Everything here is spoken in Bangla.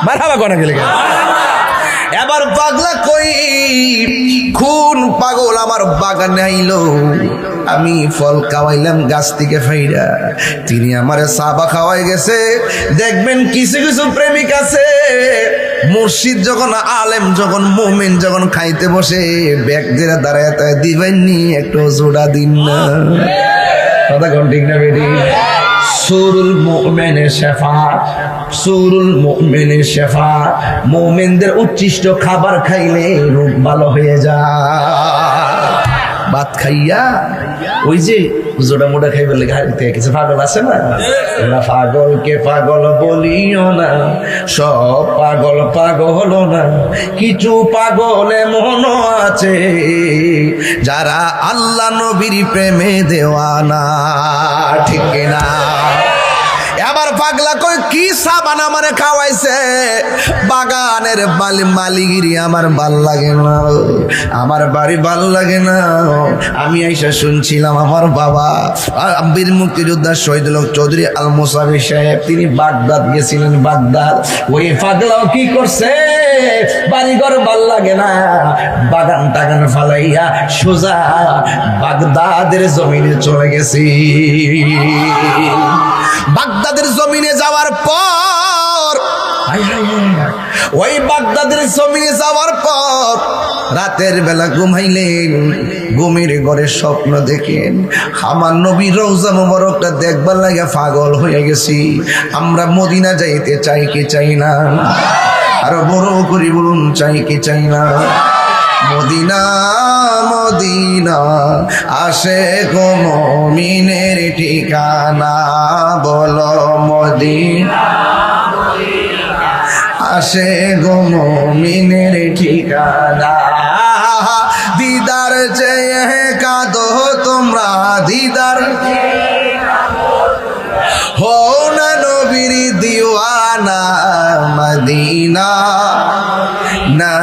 মারহাবা কোনা গেলে এবার পাগলা কই খুন পাগল আমার বাগানে আইলো আমি ফল খাওয়াইলাম গাছ থেকে ফাইরা তিনি আমারে সাবা খাওয়াই গেছে দেখবেন কিছু কিছু প্রেমিক আছে মুর্শিদ যখন আলেম যখন মুমিন যখন খাইতে বসে ব্যাগ দিয়ে দাঁড়ায় তাই দিবেন নি একটু জোড়া দিন না কথা কোন ঠিক না বেটি সুরুল মুমিনের শাফাআত সুরুল মুমিনের শাফাআত মুমিনদের উচ্ছিষ্ট খাবার খাইলে রোগ ভালো হয়ে যায় ভাত খাইয়া ওই যে জোড়া মোড়া খাইবে লেগে হারিতে কিছু পাগল আছে না তোমরা পাগলকে পাগল বলিও না সব পাগল পাগল না কিছু পাগল এমন আছে যারা আল্লাহ নবীর প্রেমে দেওয়ানা ঠিক না এবার পাগলা কই কি সাবান আমারে খাওয়াইছে বাগানের মালিগিরি আমার ভাল লাগে না আমার বাড়ি ভাল লাগে না আমি আইসা শুনছিলাম আমার বাবা বীর মুক্তিযোদ্ধা শহীদুল হক চৌধুরী আল মুসাবি সাহেব তিনি বাগদাদ গেছিলেন বাগদাদ ওই পাগলাও কি করছে বাড়িঘর ভাল লাগে না বাগান টাগান ফালাইয়া সোজা বাগদাদের জমিনে চলে গেছি বাগদাদের জমিনে যাওয়ার পর ওই বাগদাদের জমিনে যাওয়ার পর রাতের বেলা ঘুমাইলেন ঘুমের ঘরে স্বপ্ন দেখেন আমার নবী রওজা মুবারকটা দেখবার লাগে পাগল হয়ে গেছি আমরা মদিনা যাইতে চাই কি চাই না আর বড় করে বলুন চাই কি চাই না মদিনা মদিনা আশিক মুমিনের ঠিকানা বলো মদিনা আশিক মুমিনের ঠিকানা দিদার চেয়ে কাঁদো তোমরা দিদার হো না নবীর দিওয়ানা মদিনা না